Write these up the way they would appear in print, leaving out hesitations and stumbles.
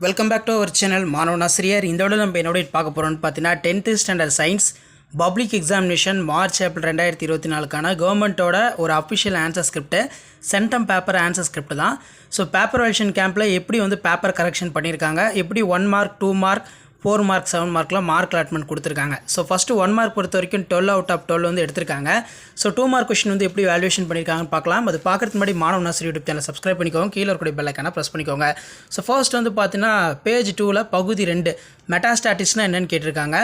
Welcome back to our channel மாணவன் ஆசிரியர். இந்த விட நம்ம என்னோட பார்க்க போகிறோம்னு பார்த்தீங்கன்னா 10th standard science public examination March April 2024க்கான கவர்மெண்ட்டோட ஒரு official answer script centum paper answer script தான். ஸோ பேப்பர் வெல்ஷன் கேம்பில் எப்படி பேப்பர் கரெக்ஷன் பண்ணியிருக்காங்க, எப்படி 1 மார்க் 2 மார்க் 4 மார்க் 7 மார்க்கில் மார்க் அலாட்மெண்ட் கொடுத்துருக்காங்க. ஸோ ஃபஸ்ட்டு 1 மார்க் பொறுத்த வரைக்கும் 12 அவுட் ஆஃப் 12 எடுத்திருக்காங்க. ஸோ 2 மார்க் கொஸ்டின் எப்படி வேல்யூஷன் பண்ணியிருக்காங்கன்னு பார்க்கலாம். அது பார்க்கறதுக்கு முன்னாடி மாணவன் ஆசிரியர் யூடியூப் சேனல் சப்ஸ்கிரைப் பண்ணிக்கோங்க, கீழே இருக்கக்கூடிய பெல் ஐக்கானை ப்ரெஸ் பண்ணிக்கோங்க. ஸோ ஃபர்ஸ்ட் பார்த்தீங்கன்னா பேஜ் 2ல் பகுதி 2 மெட்டாஸ்டாட்டிக்ஸ்னால் என்னென்னு கேட்டிருக்காங்க.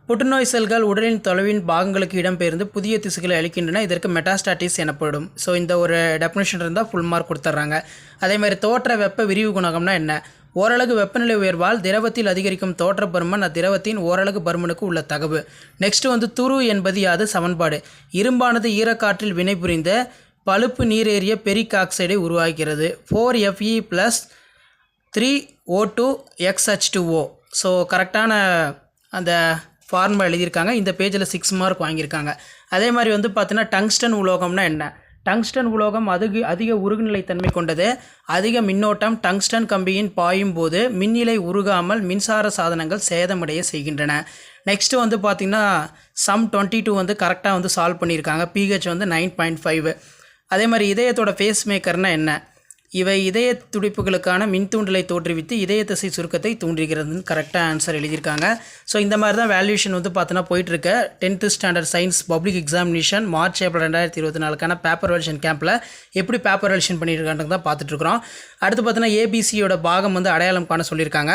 புற்றுநோய் செல்கள் உடலின் தொலைவின் பாகங்களுக்கு இடம்பெயர்ந்து புதிய திசுகளை அளிக்கின்றன, இதற்கு மெட்டாஸ்டாட்டிஸ் எனப்படும். ஸோ இந்த ஒரு டெஃபினேஷன் இருந்தால் ஃபுல் மார்க் கொடுத்துட்றாங்க. அதேமாதிரி தோற்ற வெப்ப விரிவு குணகம்னா என்ன? ஓரளவு வெப்பநிலை உயர்வால் திரவத்தில் அதிகரிக்கும் தோற்ற பருமன் அத்திரவத்தின் ஓரளவு பருமனுக்கு உள்ள தகவு. நெக்ஸ்ட் துரு என்பது யாது சமன்பாடு. இரும்பானது ஈரக்காற்றில் வினைபுரிந்த பழுப்பு நீரேறிய பெரிக் ஆக்சைடை உருவாகிறது. 4Fe + 3O2 XH2O. ஸோ கரெக்டான அந்த ஃபார்முலா எழுதியிருக்காங்க. இந்த பேஜில் 6 மார்க் வாங்கியிருக்காங்க. அதே மாதிரி பார்த்தீங்கன்னா டங்ஸ்டன் உலோகம்னா என்ன? டங்ஸ்டன் உலோகம் அதிக உருகுநிலைத்தன்மை கொண்டது. அதிக மின்னோட்டம் டங்ஸ்டன் கம்பியின் பாயும் போது மின்னிலை உருகாமல் மின்சார சாதனங்கள் சேதமடைய செய்கின்றன. நெக்ஸ்ட்டு பார்த்திங்கன்னா சம் 22 கரெக்டாக சால்வ் பண்ணியிருக்காங்க. pH 9.5. அதே மாதிரி இதயத்தோட ஃபேஸ் மேக்கர்னால் என்ன? இவை இதய துடிப்புகளுக்கான மின்தூண்டலை தோற்றுவித்து இதய தசை சுருக்கத்தை தூண்டுகிறதுன்னு கரெக்டாக ஆன்சர் எழுதியிருக்காங்க. ஸோ இந்த மாதிரி தான் வேல்யூஷன் பார்த்தீங்கன்னா போயிட்டுருக்கு. 10th standard science public examination March April 2024க்கான பேப்பர் வெல்ஷன் கேம்பில் எப்படி பேப்பர் வெல்ஷன் பண்ணியிருக்காங்க தான் பார்த்துட்ருக்குறோம். அடுத்து பார்த்தீங்கன்னா ஏபிசியோட பாகம் அடையாளம் காண சொல்லியிருக்காங்க.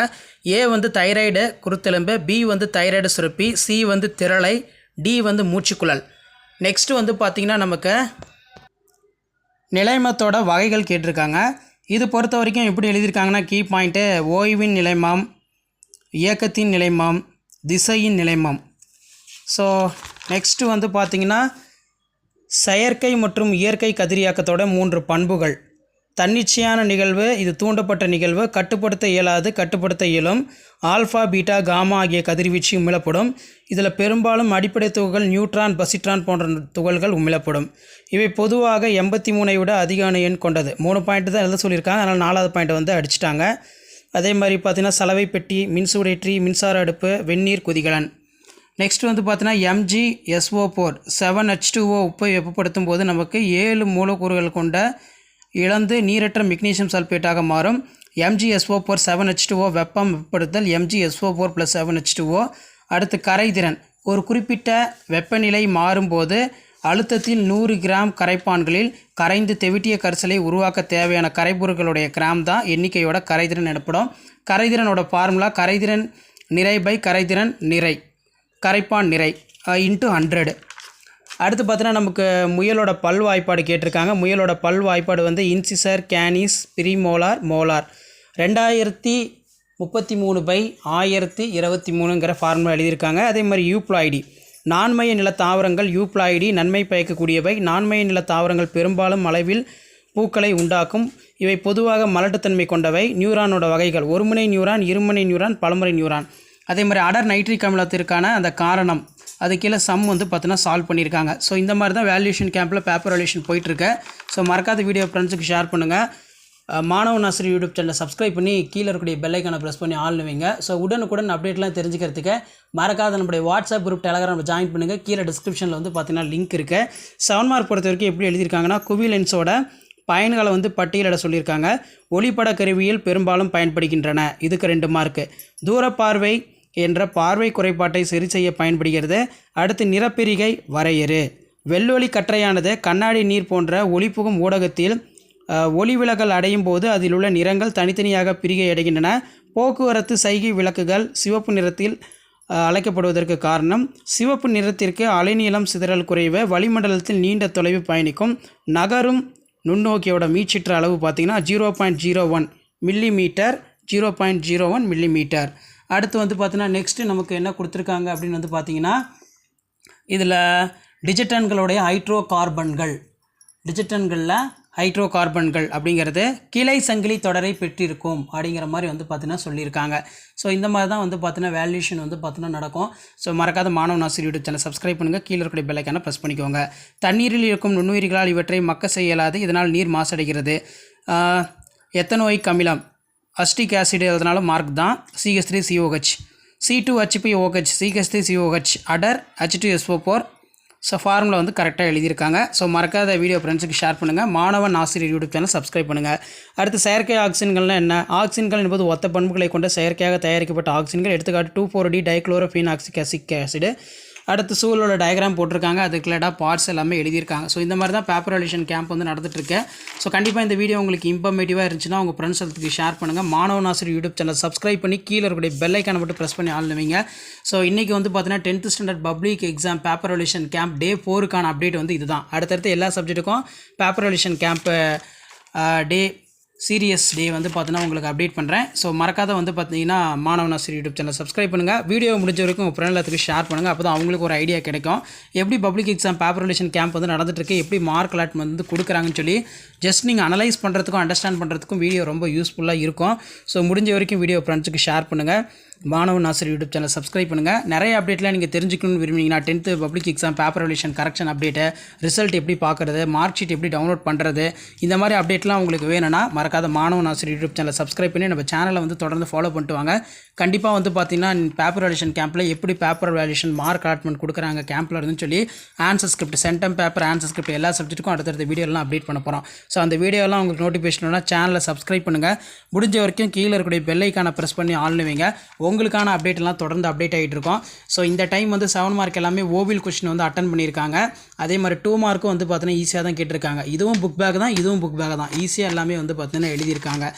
ஏ தைராய்டு குருத்தெலும்பு, பி தைராய்டு சுரப்பி, சி திரளை, டி மூச்சுக்குழல். நெக்ஸ்ட்டு பார்த்திங்கன்னா நமக்கு நிலைமத்தோட வகைகள் கேட்டிருக்காங்க. இது பொறுத்த வரைக்கும் எப்படி எழுதியிருக்காங்கன்னா கீ பாயிண்ட்டு ஓய்வின் நிலைமம், இயக்கத்தின் நிலைமம், திசையின் நிலைமம். ஸோ நெக்ஸ்ட்டு பார்த்திங்கன்னா செயற்கை மற்றும் இயற்கை கதிரியாக்கத்தோட 3 பண்புகள். தன்னிச்சையான நிகழ்வு, இது தூண்டப்பட்ட நிகழ்வு, கட்டுப்படுத்த இயலாது, கட்டுப்படுத்த இயலும், ஆல்ஃபா பீட்டா காமா ஆகிய கதிர்வீச்சு உமிழப்படும். இதில் பெரும்பாலும் அடிப்படை துகள்கள் நியூட்ரான் பசிட்ரான் போன்ற துகள்கள் உமிழப்படும். இவை பொதுவாக 83 விட அதிக அணு எண் கொண்டது. 3 பாயிண்ட் தான் எழுத சொல்லியிருக்காங்க, அதனால் 4வது பாயிண்ட் அடிச்சிட்டாங்க. அதே மாதிரி பார்த்திங்கன்னா சலவை பெட்டி, மின்சூடேற்றி, மின்சார அடுப்பு, வெந்நீர் கொதிகலன். நெக்ஸ்ட் பார்த்தீங்கன்னா MgSO4 7H2O உப்பை வெப்பப்படுத்தும் போது நமக்கு 7 மூலக்கூறுகள் கொண்ட இழந்து நீரற்ற மெக்னீசியம் சல்பேட்டாக மாறும். MgSO4 7H2O வெப்பப்படுத்தல் MgSO4 + 7H2O. அடுத்து கரைதிறன். ஒரு குறிப்பிட்ட வெப்பநிலை மாறும்போது அழுத்தத்தில் 100 கிராம் கரைப்பான்களில் கரைந்து தெவிட்டிய கரைசலை உருவாக்க தேவையான கரைபொருட்களுடைய கிராம் தான் எண்ணிக்கையோட கரைதிறன் எனப்படும். கரைதிறனோட ஃபார்முலா கரைதிறன் நிறை பை கரைதிறன் நிறை, கரைப்பான் நிறை × 100. அடுத்து பார்த்தீங்கன்னா நமக்கு முயலோட பல் வாய்ப்பாடு கேட்டிருக்காங்க. முயலோட பல் வாய்ப்பாடு இன்சிசர், கேனிஸ், பிரிமோலார், மோலார். 2033/1023ங்கிற ஃபார்முலா எழுதியிருக்காங்க. அதே மாதிரி யூப்ளாய்டி. நான்மைய நில தாவரங்கள் யூப்ளாய்டி நன்மை பயக்கக்கூடியவை. நான்மைய நில தாவரங்கள் பெரும்பாலும் அளவில் பூக்களை உண்டாக்கும். இவை பொதுவாக மலட்டுத்தன்மை கொண்டவை. நியூரானோட வகைகள் ஒருமுனை நியூரான், இருமுனை நியூரான், பலமுறை நியூரான். அதே மாதிரி அடர் நைட்ரிக் அமிலத்திற்கான அந்த காரணம் அது கீழே சம் பார்த்தீங்கன்னா சால்வ் பண்ணியிருக்காங்க. ஸோ இந்த மாதிரி தான் வேல்யூஷன் கேம்பில் பேப்பர் வேல்யூஷன் போயிட்டுருக்கு. ஸோ மறக்காத வீடியோ ஃப்ரெண்ட்ஸுக்கு ஷேர் பண்ணுங்கள். மாணவன் ஆசிரியர் யூடியூப் சேனலை சப்ஸ்கிரைப் பண்ணி கீழே இருக்கக்கூடிய பெல் ஐக்கானை ப்ரெஸ் பண்ணி ஆல் வைங்க. ஸோ உடனுக்குடன் அப்டேட்லாம் தெரிஞ்சுக்கிறதுக்கு மறக்காத நம்மளுடைய வாட்ஸ்அப் குரூப் டெலகிராம் ஜாயின் பண்ணுங்கள். கீழே டிஸ்கிரிப்ஷனில் பார்த்தீங்கன்னா லிங்க் இருக்குது. 7 மார்க் பொறுத்த வரைக்கும் எப்படி எழுதியிருக்காங்கன்னா குவி லென்ஸோட பயன்களை பட்டியலிட சொல்லியிருக்காங்க. ஒளிப்பட கருவியில் பெரும்பாலும் பயன்படுகின்றன, இதுக்கு 2 மார்க்கு. தூரப்பார்வை என்ற பார்வை குறைபாட்டை சரி செய்ய பயன்படுகிறது. அடுத்து நிறப்பிரிகை வரையறு. வெள்ளொளி கற்றையானது கண்ணாடி நீர் போன்ற ஒளிபுகும் ஊடகத்தில் ஒளிவிலகல் அடையும் போது அதில் உள்ள நிறங்கள் தனித்தனியாக பிரிகை அடைகின்றன. போக்குவரத்து சைகை விளக்குகள் சிவப்பு நிறத்தில் அழைக்கப்படுவதற்கு காரணம் சிவப்பு நிறத்திற்கு அலைநீளம் சிதறல் குறைவு, வளிமண்டலத்தில் நீண்ட தொலைவு பயணிக்கும். நகரும் நுண்ணோக்கியோட மீச்சிற்ற அளவு பார்த்திங்கன்னா 0.01 மில்லிமீட்டர், 0.01 மில்லிமீட்டர். அடுத்து பார்த்தீங்கன்னா நெக்ஸ்ட்டு நமக்கு என்ன கொடுத்துருக்காங்க அப்படின்னு பார்த்தீங்கன்னா இதில் டிஜிட்டன்களுடைய ஹைட்ரோகார்பன்கள் அப்படிங்கிறது கிளை சங்கிலி தொடரை பெற்றிருக்கும் அப்படிங்கிற மாதிரி பார்த்தீங்கன்னா சொல்லியிருக்காங்க. ஸோ இந்த மாதிரி தான் பார்த்தீங்கன்னா வேல்யூஷன் பார்த்தீங்கன்னா நடக்கும். ஸோ மறக்காத மாணவன் ஆசிரியர் யூடியூப் சேனல் சப்ஸ்கிரைப் பண்ணுங்கள், கீழே இருக்கக்கூடிய பெல் ஐக்கானை ப்ரெஸ் பண்ணிக்கோங்க. தண்ணீரில் இருக்கும் நுண்ணுயிர்களால் இவற்றை மக்க செய்யலாது, இதனால் நீர் மாசடைகிறது. எத்தனோயிக் அமிலம் அஸ்டிக் ஆசிட் எழுதினாலும் மார்க் தான். CH3COH, C2H2OH, CH3COH, அடர் H2SO4. ஸோ ஃபார்முலா வந்து கரெக்டாக எழுதியிருக்காங்க. ஸோ மறக்காத வீடியோ ஃப்ரெண்ட்ஸுக்கு ஷேர் பண்ணுங்கள். மாணவன் ஆசிரியர் யூடியூப் சேனல் சப்ஸ்கிரைப் பண்ணுங்கள். அடுத்து செயற்கை ஆக்சிஜன்கள்னால் என்ன? ஆக்சிஜன்கள் என்பது ஒத்த பண்புகளை கொண்ட செயற்கையாக தயாரிக்கப்பட்ட ஆக்சிஜன்கள். எடுத்துக்காட்டு 2,4-D டைக்ளோரோஃபீனாக்சிக் ஆசிட். அடுத்து சூழலோட டயக்ராம் போட்டிருக்காங்க, அதுக்கு ரிலேட்டாக பார்ட்ஸ் எல்லாமே எழுதியிருக்காங்க. ஸோ இந்த மாதிரி தான் பேப்பர் ரிலேஷன் கேம்ப் வந்து நடந்துட்டுருக்கு. ஸோ கண்டிப்பாக இந்த வீடியோ உங்களுக்கு இன்ஃபர்மேட்டிவாக இருந்துச்சுன்னா உங்கள் ஃப்ரெண்ட்ஸ் அதுக்கு ஷேர் பண்ணுங்கள். மாணவன் ஆசிரியர் யூடியூப் சேனல் சப்ஸ்கிரைப் பண்ணி கீழே இருக்கக்கூடிய பெல் ஐக்கானை மட்டும் ப்ரெஸ் பண்ணி ஆளுவீங்க. ஸோ இன்றைக்கி வந்து பார்த்தீங்கன்னா 10th standard public exam paper valuation camp day 4க்கான அப்டேட் வந்து இதுதான். அடுத்தடுத்து எல்லா சப்ஜெக்ட்டுக்கும் paper valuation camp day series day வந்து பார்த்தீங்கன்னா உங்களுக்கு அப்டேட் பண்ணுறேன். ஸோ மறக்காத வந்து பார்த்தீங்கன்னா மாணவன் ஆசிரியர் யூடியூப் சேனல் சப்ஸ்கிரைப் பண்ணுங்கள். வீடியோ முடிஞ்ச வரைக்கும் உங்கள் ஃப்ரெண்ட் எல்லாத்துக்கு ஷேர் பண்ணுங்கள். அப்போ தான் அவங்களுக்கு ஒரு ஐடியா கிடைக்கும். எப்படி public exam paper valuation camp வந்து நடந்துட்டுருக்கு, எப்படி மார்க் அலாட் வந்து கொடுக்குறாங்கன்னு சொல்லி ஜஸ்ட் நீங்கள் அனலைஸ் பண்ணுறதுக்கும் அண்டர்ஸ்டாண்ட் பண்ணுறதுக்கும் வீடியோ ரொம்ப யூஸ்ஃபுல்லாக இருக்கும். ஸோ முடிஞ்ச வரைக்கும் வீடியோ ஃப்ரெண்ட்ஸுக்கு ஷேர் பண்ணுங்கள். மாணவன் ஆசிரியர் யூடியூப் சேனல் சப்ஸ்கிரைப் பண்ணுங்கள். நிறைய அப்டேட்லாம் நீங்கள் தெரிஞ்சுக்கணும்னு விரும்புனீங்கன்னா 10th public exam paper relation correction update, result எப்படி பார்க்குறது, மார்க் ஷீட் எப்படி டவுன்லோட் பண்ணுறது, இந்த மாதிரி அப்டேட்லாம் உங்களுக்கு வேணும்னா மறக்காத மாணவன் ஆசிரியர் யூடியூப் சேனல் சப்ஸ்கிரைப் பண்ணி நம்ம சேனலை வந்து தொடர்ந்து ஃபாலோ பண்ணிட்டு வாங்க. கண்டிப்பாக வந்து பார்த்தீங்கன்னா பேப்பர் ரிலேஷன் கேம்பில் எப்படி பேப்பர் வேல்யூஷன் மார்க் அலாட்மெண்ட் கொடுக்குறாங்க கேம்பில் இருந்துன்னு சொல்லி answer script, centum paper answer script எல்லா சப்ஜெக்ட்டுக்கும் அடுத்தடுத்த வீடியோலாம் அப்டேட் பண்ண போகிறோம். ஸோ அந்த வீடியோலாம் உங்களுக்கு நோட்டிஃபிகேஷன் சேனலை சப்ஸ்கிரைப் பண்ணுங்கள். முடிஞ்ச வரைக்கும் கீழே இருக்கக்கூடிய பெல் ஐக்கானை ப்ரெஸ் பண்ணி ஆளுவீங்க. உங்களுக்கான அப்டேட்லாம் தொடர்ந்து அப்டேட் ஆகிட்டு இருக்கும். ஸோ இந்த டைம் வந்து 7 மார்க் எல்லாமே ஓவில் கொஸ்டின் வந்து அட்டன் பண்ணியிருக்காங்க. அதே மாதிரி 2 மார்க்கும் வந்து பார்த்தீங்கன்னா ஈஸியாக தான் கேட்டிருக்காங்க. இதுவும் புக் பேக் தான், இதுவும் புக் பேக் தான். ஈஸியாக எல்லாமே வந்து பார்த்தீங்கன்னா எழுதியிருக்காங்க.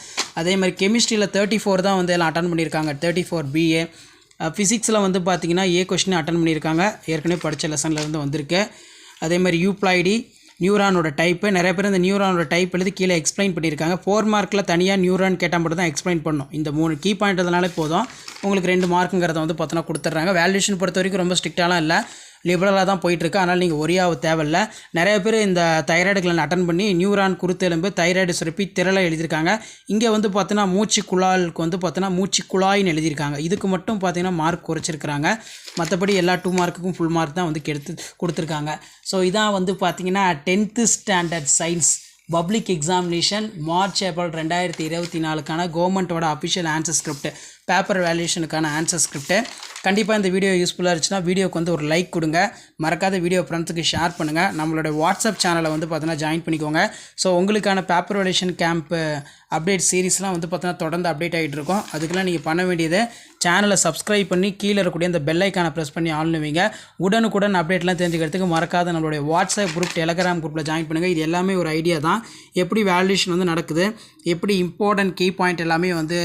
அதே மாதிரி கெமிஸ்ட்ரியில் 34 தான் வந்து எல்லாம் அட்டன் பண்ணியிருக்காங்க, 34 BA. ஃபிசிக்ஸில் வந்து பார்த்தீங்கன்னா A கொஸ்டின் அட்டன் பண்ணியிருக்காங்க, ஏற்கனவே படித்த லெசன்லேருந்து வந்திருக்கு. அதே மாதிரி யூப்ளாய்டி நியூரானோட டைப்பு, நிறைய பேர் இந்த நியூரானோட டைப் எழுதி கீழே எக்ஸ்பிளைன் பண்ணியிருக்காங்க. 4 மார்க்கில் தனியாக நியூரான் கேட்டால் மட்டும் தான் எக்ஸ்பிளைன் பண்ணணும். இந்த 3 கீ பாயிண்ட் அதனாலே போதும், உங்களுக்கு 2 மார்க்குங்கிறத வந்து பார்த்தோன்னா கொடுத்துட்றாங்க. வேல்யூஷன் பொறுத்த வரைக்கும் ரொம்ப ஸ்ட்ரிக்டாலாம் இல்லை, லிபரலாக தான் போயிட்டுருக்கு. அதனால் நீங்கள் ஒரியாக தேவையில்லை. நிறைய பேர் இந்த தைராய்டு கிளாண்ட் அட்டன் பண்ணி நியூரான், குருத்தெலும்பு, தைராய்டு சுரப்பி, திரளை எழுதியிருக்காங்க. இங்கே வந்து பார்த்தீங்கன்னா மூச்சு குழாய்க்கு வந்து பார்த்தீங்கன்னா மூச்சு குழாயின்னு எழுதியிருக்காங்க. இதுக்கு மட்டும் பார்த்தீங்கன்னா மார்க் குறைச்சிருக்கிறாங்க. மற்றபடி எல்லா 2 மார்க்குக்கும் ஃபுல் மார்க் தான் வந்து கொடுத்துருக்காங்க. ஸோ இதான் வந்து பார்த்தீங்கன்னா 10th standard science public examination March April 2024க்கான கவர்மெண்ட்டோட அஃபிஷியல் ஆன்சர் ஸ்கிரிப்ட், பேப்பர் வேல்யூஷனுக்கான ஆன்சர் ஸ்கிரிப்ட்டு. கண்டிப்பாக இந்த வீடியோ யூஸ்ஃபுல்லாக இருந்துச்சுன்னா வீடியோக்கு வந்து ஒரு லைக் கொடுங்க. மறக்காத வீடியோ ஃப்ரெண்ட்ஸுக்கு ஷேர் பண்ணுங்கள். நம்மளோட வாட்ஸ்அப் சேனலை வந்து பார்த்தீங்கன்னா ஜாயின் பண்ணிக்கோங்க. ஸோ உங்களுக்கான பேப்பர் வேல்யூஷன் கேம்ப்பு அப்டேட் சீரிஸ்லாம் வந்து பார்த்தீங்கன்னா தொடர்ந்து அப்டேட் ஆகிட்டு இருக்கும். அதுக்கெல்லாம் நீங்கள் பண்ண வேண்டியது சேனலை சப்ஸ்கிரைப் பண்ணி கீழே இருக்கக்கூடிய அந்த பெல் ஐக்கானை ப்ரெஸ் பண்ணி ஆளுவீங்க. உடனுக்குடன் அப்டேட்லாம் தெரிஞ்சுக்கிறதுக்கு மறக்காத நம்மளுடைய வாட்ஸ்அப் குரூப், டெலகிராம் குரூப்பில் ஜாயின் பண்ணுங்கள். இது எல்லாமே ஒரு ஐடியா தான், எப்படி வேல்யூஷன் வந்து நடக்குது, எப்படி இம்பார்ட்டன்ட் கீ பாயிண்ட் எல்லாமே வந்து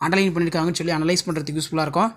அண்டர்லைன் பண்ணியிருக்காங்கன்னு சொல்லி அனலைஸ் பண்ணுறதுக்கு யூஸ்ஃபுல்லாக இருக்கும்.